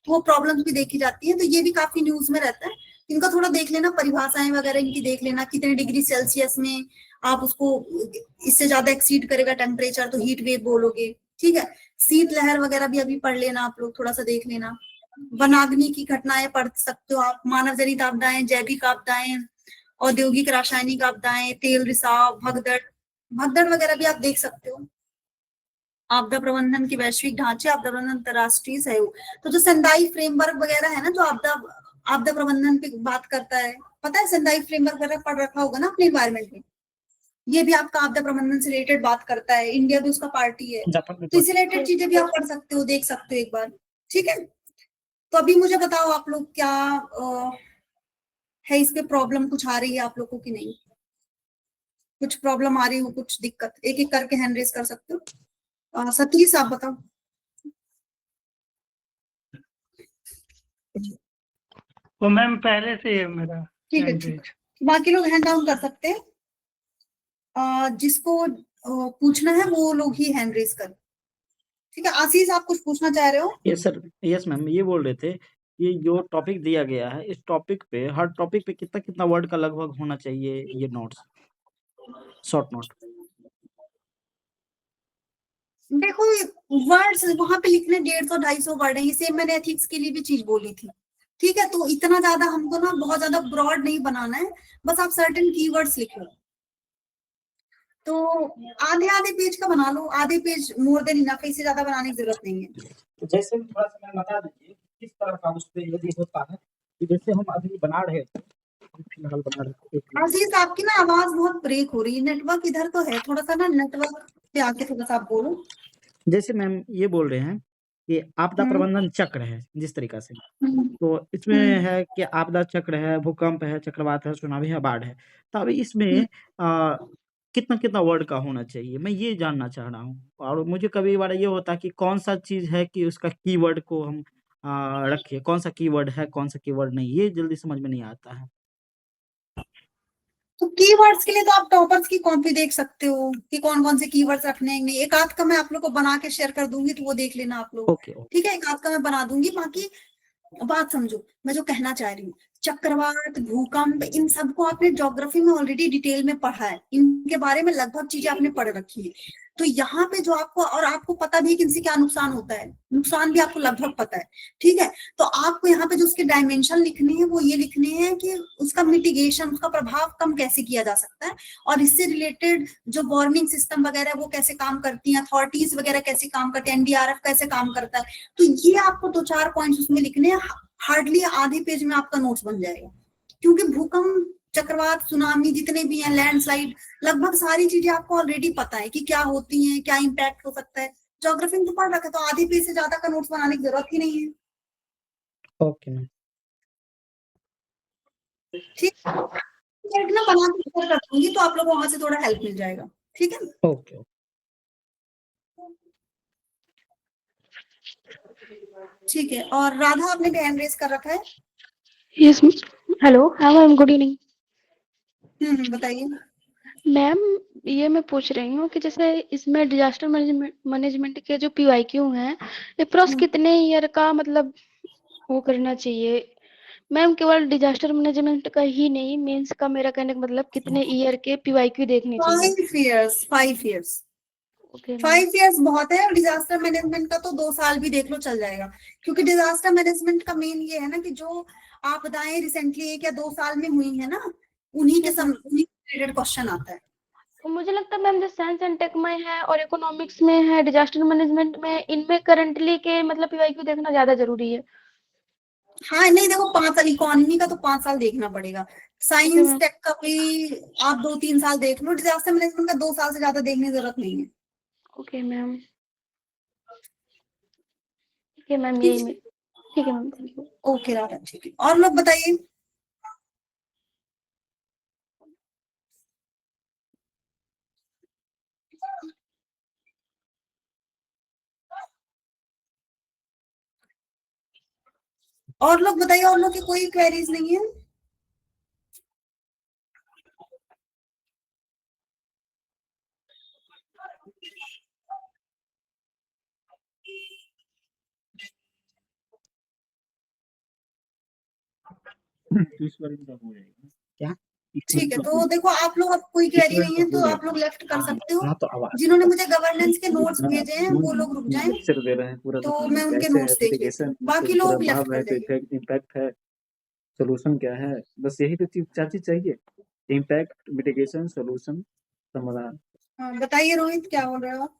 तो वो प्रॉब्लम्स भी देखी जाती है, तो ये भी काफी न्यूज में रहता है। इनका थोड़ा देख लेना, परिभाषाएं वगैरह इनकी देख लेना, कितने डिग्री सेल्सियस में आप उसको, इससे ज्यादा एक्सीड करेगा टेम्परेचर तो हीट वेव बोलोगे। ठीक है, शीत लहर वगैरह भी अभी पढ़ लेना, आप लोग थोड़ा सा देख लेना। वनाग्नि की घटनाएं पढ़ सकते हो आप, मानव जनित आपदाएं, जैविक आपदाएं, औद्योगिक रासायनिक आपदाएं, तेल रिसाव, भगदड़ वगैरह भी आप देख सकते हो। आपदा प्रबंधन के वैश्विक ढांचे, आपदा प्रबंधन अंतरराष्ट्रीय सहयोग, तो जो सेंदाई फ्रेमवर्क वगैरह है ना, जो आपदा प्रबंधन पे बात करता है, पता है सेंदाई फ्रेमवर्क वगैरह पढ़ रखा होगा ना अपने एनवायरमेंट में, ये भी आपका आपदा प्रबंधन से रिलेटेड बात करता है, इंडिया भी उसका पार्टी है, तो इससे रिलेटेड चीजें भी आप पढ़ सकते हो, देख सकते हो एक बार। ठीक है, तो अभी मुझे बताओ आप लोग क्या है, इस पे प्रॉब्लम कुछ आ रही है आप लोगों की नहीं, कुछ प्रॉब्लम आ रही हो, कुछ दिक्कत, एक एक करके हैंड रेज कर सकते हो। सतीश आप बताओ। वो मैम पहले से ही है मेरा। ठीक है, ठीक है, बाकी लोग हैंड डाउन कर सकते हैं, जिसको पूछना है वो लोग ही हैंड रेज कर। ठीक है, आशीष आप कुछ पूछना चाह रहे हो? यस सर, यस मैम, ये बोल रहे थे ये जो टॉपिक दिया गया है, इस टॉपिक पे, हर टॉपिक पे कितना कितना वर्ड का लगभग होना चाहिए ये नोट्स, शॉर्ट नोट? देखो, वर्ड्स वहां पे लिखने 150-250 वर्ड है, ये सेम मैंने एथिक्स के लिए भी चीज बोली थी। ठीक है, तो इतना ज्यादा हमको ना बहुत ज्यादा ब्रॉड नहीं बनाना है, बस आप सर्टेन कीवर्ड्स लिखो। तो आधे आधे पेज का बना लो, आधे पेज मोर देन इनफ है, इससे ज्यादा बनाने की जरूरत नहीं है। तो जैसे थोड़ा सा मैं बता दीजिए किस तरह का उस पे यदि होता है, कि जैसे हम अभी बना रहे थे, फिलहाल बना रहे थे। आशीष आपकी ना आवाज बहुत ब्रेक हो रही है, नेटवर्क इधर तो है, थोड़ा सा ना नेटवर्क पे आके थोड़ा सा आप बोलो। जैसे मैम ये बोल रहे हैं कि आपदा प्रबंधन चक्र है जिस तरीका से, तो इसमें है कि आपदा चक्र है, भूकंप है, चक्रवात है, सुनामी है, बाढ़ है, तो अभी इसमें कितना कितना वर्ड का होना चाहिए, मैं ये जानना चाह रहा हूँ। और मुझे कभी बार ये होता है कि कौन सा चीज है कि उसका कीवर्ड को हम रखें, कौन सा कीवर्ड है, कौन सा कीवर्ड नहीं, ये जल्दी समझ में नहीं आता है। तो कीवर्ड्स के लिए तो आप टॉपर्स की कॉपी देख सकते हो कि कौन कौन से कीवर्ड्स रखने हैं। एक आध का मैं आप लोग को बना के शेयर कर दूंगी, तो वो देख लेना आप लोग। ओके, ठीक है, एक आध का मैं बना दूंगी, बाकी बात समझो मैं जो कहना चाह रही हूँ। चक्रवात, भूकंप, इन सबको आपने ज्योग्राफी में ऑलरेडी डिटेल में पढ़ा है, इनके बारे में लगभग चीजें आपने पढ़ रखी है। तो यहाँ पे जो आपको, और आपको पता भी है कि इनसे क्या नुकसान होता है, नुकसान भी आपको लगभग पता है। ठीक है, तो आपको यहाँ पे जो उसके डायमेंशन लिखने हैं वो ये लिखने हैं कि उसका मिटिगेशन, उसका प्रभाव कम कैसे किया जा सकता है, और इससे रिलेटेड जो वार्निंग सिस्टम वगैरह वो कैसे काम करती है, अथॉरिटीज वगैरह कैसे काम करती है, एनडीआरएफ कैसे काम करता है। तो ये आपको 2-4 पॉइंट्स उसमें लिखने हैं, हार्डली आधे पेज में आपका नोट्स बन जाएगा। क्योंकि भूकंप, चक्रवात, सुनामी जितने भी हैं, लैंडस्लाइड, लगभग सारी चीजें आपको ऑलरेडी पता है कि क्या होती हैं, क्या इम्पैक्ट हो सकता है, ज्योग्राफी में तो पढ़ रखा है, तो आधे पेज से ज्यादा का नोट्स बनाने की जरूरत ही नहीं है। ओके मैम, ठीक ना, बना के शेयर कर दूंगी तो आप लोगों को वहां से थोड़ा हेल्प मिल जाएगा। ठीक है। ओके। ठीक है, और राधा आपने भी हैंड रेज कर रखा है। यस हेलो, हाँ मैम, गुड इवनिंग। बताइए। मैम, ये मैं पूछ रही हूँ कि जैसे इसमें डिजास्टर मैनेजमेंट के जो पीवाईक्यू हैं, अप्रॉक्स कितने ईयर का मतलब वो करना चाहिए? मैम केवल डिजास्टर मैनेजमेंट का ही नहीं, मेंस का मेरा कहने का मतलब कितने ईयर के पीवाईक्यू देखने चाहिए? 5 years। Okay ma'am. 5 years बहुत है, और डिजास्टर मैनेजमेंट का तो 2 साल भी देख लो चल जाएगा, क्योंकि डिजास्टर मैनेजमेंट का मेन ये है ना कि जो आपदाएं रिसेंटली 1 या 2 साल में हुई है ना, उन्हीं के रिलेटेड क्वेश्चन आता है। तो मुझे लगता है मैम जो साइंस एंड टेक में है और इकोनॉमिक्स में है, डिजास्टर मैनेजमेंट में, इनमें करंटली के मतलब पीवाईक्यू देखना ज्यादा जरूरी है। हाँ नहीं, देखो 5 साल इकोनॉमी का तो 5 साल देखना पड़ेगा, साइंस टेक का भी आप 2-3 साल देख लो, डिजास्टर मैनेजमेंट का 2 साल से ज्यादा देखने की जरूरत नहीं है। ओके मैम, ठीक है मैम, ठीक यही है। ठीक है ma'am, thank you. Okay Radha, ठीक है, और लोग बताइए। और लोग बताइए, और लोग की कोई क्वेरीज नहीं है। तो इस बार इनका हो जाएगा क्या? ठीक है, तो देखो आप लोग, अब कोई क्वेरी नहीं है तो आप लोग लेफ्ट कर सकते हो। हाँ, तो आवाज जिन्होंने मुझे गवर्नेंस के नोट्स भेजे हैं वो लोग रुक जाएं, लेक्चर दे रहे हैं पूरा, तो मैं उनके कैसे है नोट्स देख लेती मिटिगेशन, हूँ, बाकी पूरा लोग लेफ्ट भाव है, कर तो जाइए। इफेक्ट इम्पैक्ट है, सोल्यूशन क्या है, बस यही तो चीज 4 चीज चाहिए। इम्पैक्ट, मिटिगेशन, सोल्यूशन, समाधान। हाँ, बताइए रोहित, क्या बोल रहे हो आप?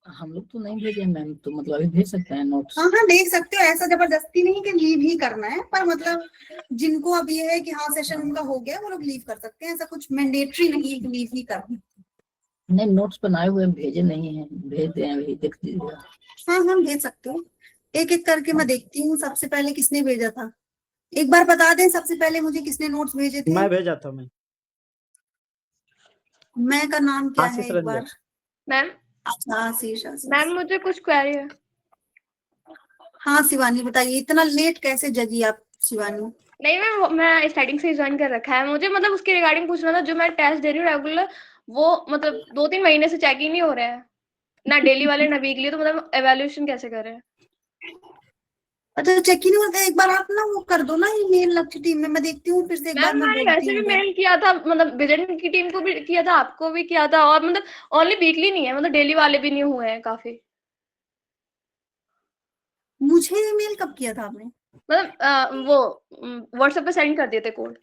हम लोग तो नहीं भेजे मैम, तो मतलब अभी भेज सकते हैं नोट्स? हाँ हाँ, देख सकते हो, ऐसा जबरदस्ती नहीं कि लीव ही करना है, पर मतलब जिनको अब ये है कि हाँ सेशन उनका हो गया, वो लोग लीव कर सकते हैं, ऐसा कुछ मैंडेटरी नहीं है कि लीव ही करना। नहीं, नोट्स बनाए हुए भेजे नहीं है, भेज दें अभी, देख लीजिएगा। हाँ हाँ, भेज सकते हो, एक एक करके मैं देखती हूँ सबसे पहले किसने भेजा था। एक बार बता दें सबसे पहले मुझे किसने नोट्स भेजे थे। मैं भेजा था। मैं का नाम क्या है आशीष एक रंजन। बार? मैम अच्छा, आशीष। मैम मुझे कुछ क्वेरी है। हाँ शिवानी बताइए, इतना लेट कैसे जगी आप शिवानी? नहीं मैम, मैं स्टार्टिंग से ही ज्वाइन कर रखा है, मुझे मतलब उसके रिगार्डिंग पूछना था। जो मैं टेस्ट दे रही हूँ रेगुलर, वो मतलब 2-3 महीने से चेक ही नहीं हो रहा है, ना डेली वाले ना वीकली, तो मतलब एवेल्यूएशन कैसे करें? अच्छा, चेक ही नहीं होता, एक बार आप ना वो कर दो ना ईमेल आपकी टीम में, मैं देखती हूँ फिर से एक बार, मैम मैं मैंने बोलती वैसे हूँ भी उधर। मेल किया था, मतलब विजन की टीम को भी किया था, आपको भी किया था, और मतलब ओनली वीकली नहीं है, मतलब डेली वाले भी नहीं हुए हैं काफी। मुझे ईमेल कब किया था आपने? मतलब वो व्हाट्सएप पे सेंड कर दिए थे कोड।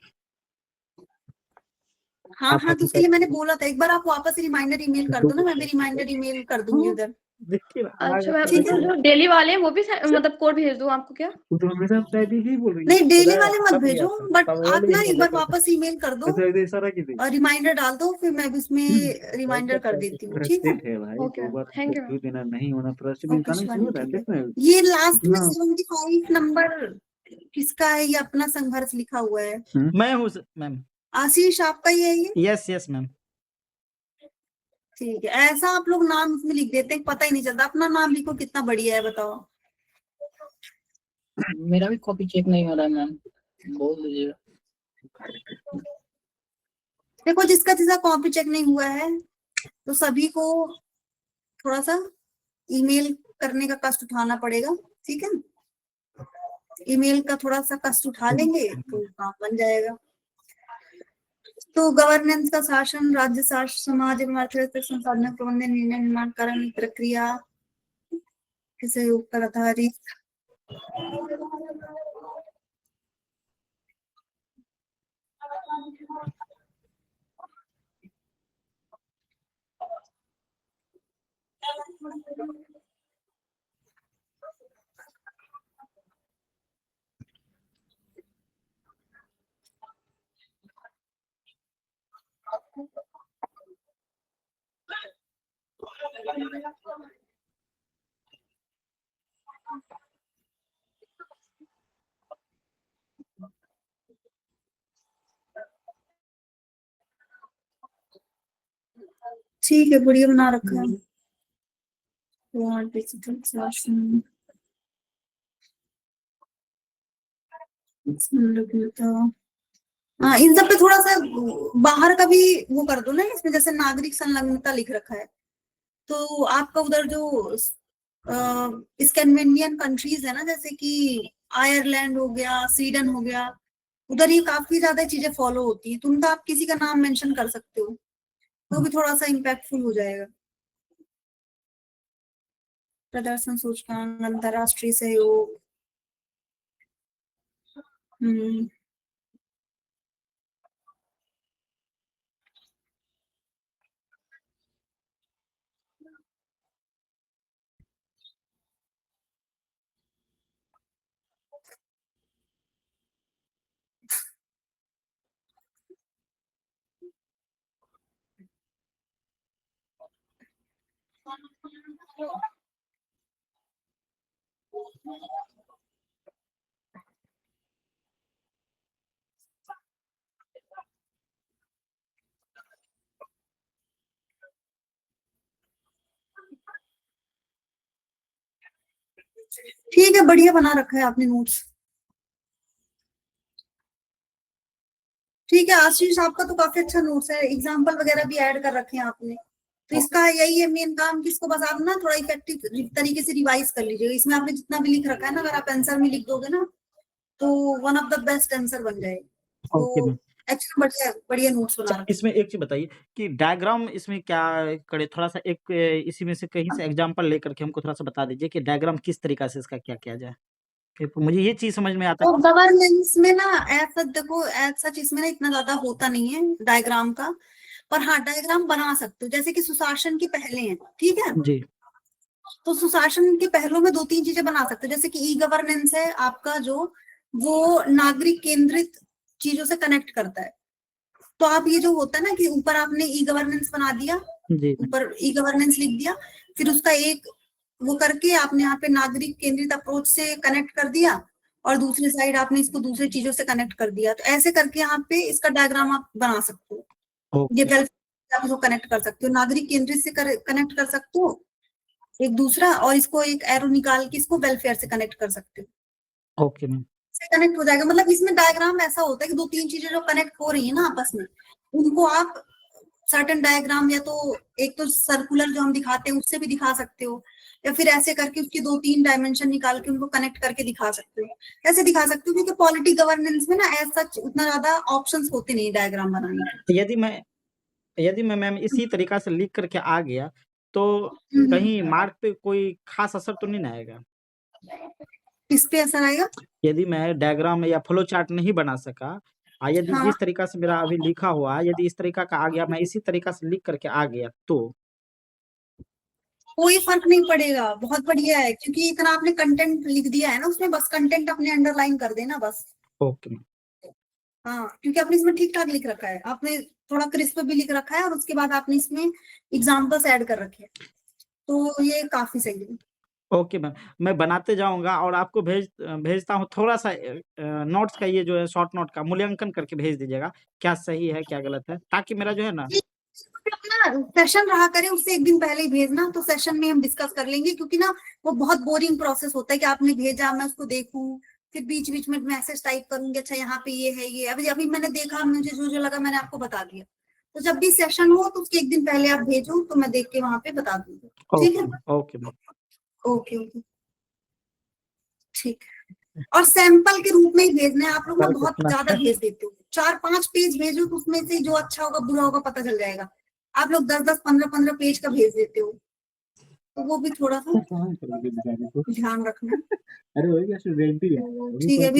हाँ हाँ, तो उसके लिए मैंने बोला था, एक बार आप वापस रिमाइंडर ईमेल कर दो ना, मैं भी रिमाइंडर ईमेल कर दूंगी उधर। देखिए अच्छा मैम, ठीक है। जो डेली वाले हैं वो भी मतलब कोड भेज दूं आपको क्या? वो तो हमेशा टाइप ही बोल रही है। नहीं, डेली वाले मत सब लिया भेजो, था, बट सब आप वाले ना ही एक बार बोले थे। वापस ईमेल कर दो अच्छा इधर इशारा की थी। और रिमाइंडर डाल दो, फिर मैं भी उसमें रिमाइंडर कर देती हूँ, ठीक है। फ्रस्ट्रेट है भाई, okay 2 ma'am, bar thank you ma'am. Interview देना नहीं होना, फ्रस्ट्रेट ओके इंसान से शिवानी, हो रहा है, ठीक है। देख रहे हैं ये लास्ट में कितना। 75 नंबर किसका है? ये अपना संघर्ष लिखा हुआ है। मैं हूँ मैम। आशीष आपका ही है ये? Yes yes ma'am. ठीक है, ऐसा आप लोग नाम उसमें लिख देते हैं, पता ही नहीं चलता, अपना नाम लिखो, कितना बढ़िया है बताओ। मेरा भी कॉपी चेक नहीं हो रहा है मैम, बोल दीजिएगा। देखो, जिसका कॉपी चेक नहीं हुआ है तो सभी को थोड़ा सा ईमेल करने का कष्ट उठाना पड़ेगा, ठीक है। ईमेल का थोड़ा सा कष्ट उठा लेंगे तो काम बन जाएगा। तो गवर्नेंस का शासन, राज्य शासन, समाज एवं अर्थव्यवस्था संसाधन प्रबंधन, निर्णय निर्माण कारण प्रक्रिया किसे ऊपर आधारित। ठीक है, बढ़िया बना रखा है। और डिजिटल क्लासरूम हाँ, इन सब पे थोड़ा सा बाहर का भी वो कर दो ना, इसमें जैसे नागरिक संलग्नता लिख रखा है, तो आपका उधर जो स्कैंडिनेवियन कंट्रीज है ना, जैसे कि आयरलैंड हो गया, स्वीडन हो गया, उधर ये काफी ज्यादा चीजें फॉलो होती है, तो उनका आप किसी का नाम मेंशन कर सकते हो, तो भी थोड़ा सा इम्पैक्टफुल हो जाएगा। प्रदर्शन सूचकांक, अंतरराष्ट्रीय सहयोग, ठीक है, बढ़िया बना रखा है आपने नोट्स। ठीक है आशीष, आपका तो काफी अच्छा नोट्स है, एग्जाम्पल वगैरह भी ऐड कर रखे हैं आपने, तो इसका यही है मेन काम कि इसको बस आप ना थोड़ा इफेक्टिव तरीके से रिवाइज कर लीजिएगा। इसमें आपने जितना भी लिख रखा है ना, अगर आप आंसर में लिख दोगे ना, तो one of the best answer बन जाएगा। ओके तो मैम। एक्चुअली बढ़िया बढ़िया नोट्स बना रखे हैं। इसमें एक चीज बताइए कि डायग्राम इसमें क्या करे, थोड़ा सा एक इसी में से कहीं से एग्जांपल लेकर के हमको थोड़ा सा बता दीजिए कि डायग्राम किस तरीका से इसका क्या किया जाए, फिर मुझे ये चीज समझ में आता तो है। गवर्नेंस में ना ऐसा देखो, ऐसा चीज में ना इतना ज्यादा होता नहीं है डायग्राम का, पर हाँ डायग्राम बना सकते हो, जैसे कि सुशासन की पहले हैं, ठीक है, जी तो सुशासन के पहलू में 2-3 चीजें बना सकते हो, जैसे कि ई गवर्नेंस है आपका, जो वो नागरिक केंद्रित चीजों से कनेक्ट करता है, तो आप ये जो होता है ना कि ऊपर आपने ई गवर्नेंस बना दिया, जी ऊपर ई गवर्नेंस लिख दिया, फिर उसका एक वो करके आपने यहाँ पे नागरिक केंद्रित अप्रोच से कनेक्ट कर दिया, और दूसरी साइड आपने इसको दूसरी चीजों से कनेक्ट कर दिया, तो ऐसे करके यहाँ पे इसका डायग्राम आप बना सकते हो। ये ओके वेलफेयर आप इसको कनेक्ट कर सकते हो, नागरिक केंद्रित से कनेक्ट कर सकते हो एक दूसरा, और इसको एक एरो निकाल के इसको वेलफेयर से कनेक्ट कर सकते हो, ओके मैम। कनेक्ट हो जाएगा। मतलब इसमें डायग्राम ऐसा होता है कि 2-3 चीजें जो कनेक्ट हो रही है ना आपस में, उनको आप सर्टेन डायग्राम, या तो एक तो सर्कुलर जो हम दिखाते हैं उससे भी दिखा सकते हो, या फिर ऐसे करके उसकी 2-3 डायमेंशन निकाल के उनको कनेक्ट करके दिखा सकते हो, ऐसे दिखा सकते हो, क्योंकि पॉलिटी गवर्नेंस में ना ऐसा उतना ज्यादा ऑप्शंस होते नहीं डायग्राम बनाने के। तो यदि मैं मैम इसी तरीका से लिख करके आ गया, तो कहीं मार्क पे कोई खास असर तो नहीं ना आएगा? किस पे असर आएगा? यदि मैं डायग्राम या फ्लो चार्ट नहीं बना सका, यदि हाँ, जिस तरीका से मेरा अभी लिखा हुआ है, यदि इस तरीका का आ गया, मैं इसी तरीका से लिख करके आ गया, तो कोई फर्क नहीं पड़ेगा, बहुत बढ़िया है, क्योंकि इतना आपने कंटेंट लिख दिया है ना उसमें, बस कंटेंट अपने अंडरलाइन कर देना बस। Okay ma'am. हाँ, क्योंकि आपने इसमें ठीक ठाक लिख रखा है, आपने थोड़ा क्रिस्प भी लिख रखा है, और उसके बाद आपने इसमें एग्जाम्पल्स ऐड कर रखे हैं, तो ये काफी सही है। ओके मैम, मैं बनाते जाऊँगा और आपको भेजता हूँ, थोड़ा-सा नोट्स का ये जो है शॉर्ट नोट का मूल्यांकन करके भेज दीजिएगा, क्या सही है, क्या गलत है, ताकि मेरा जो है ना अपना सेशन रहा करे उससे एक दिन पहले ही भेजना, तो सेशन में हम डिस्कस कर लेंगे, क्योंकि ना वो बहुत बोरिंग प्रोसेस होता है कि आपने भेजा, मैं उसको देखूं, फिर बीच बीच में मैसेज टाइप करूंगी, अच्छा यहाँ पे ये है, ये अभी अभी मैंने देखा, मुझे जो जो लगा मैंने आपको बता दिया, तो जब भी सेशन हो तो उसके एक दिन पहले आप भेजो, तो मैं देख के वहां पे बता दूंगी। ठीक है, ओके मैम। ओके ओके, ठीक है। और सैंपल के रूप में ही भेजना है, आप लोग ना बहुत ज्यादा भेज देते हो, 4-5 पेज भेजो, तो उसमें से जो अच्छा होगा बुरा होगा पता चल जाएगा। आप लोग 10-10, 15-15 पेज का भेज देते हो, तो वो भी थोड़ा सा ध्यान रखना। अरे हो गया, ठीक है।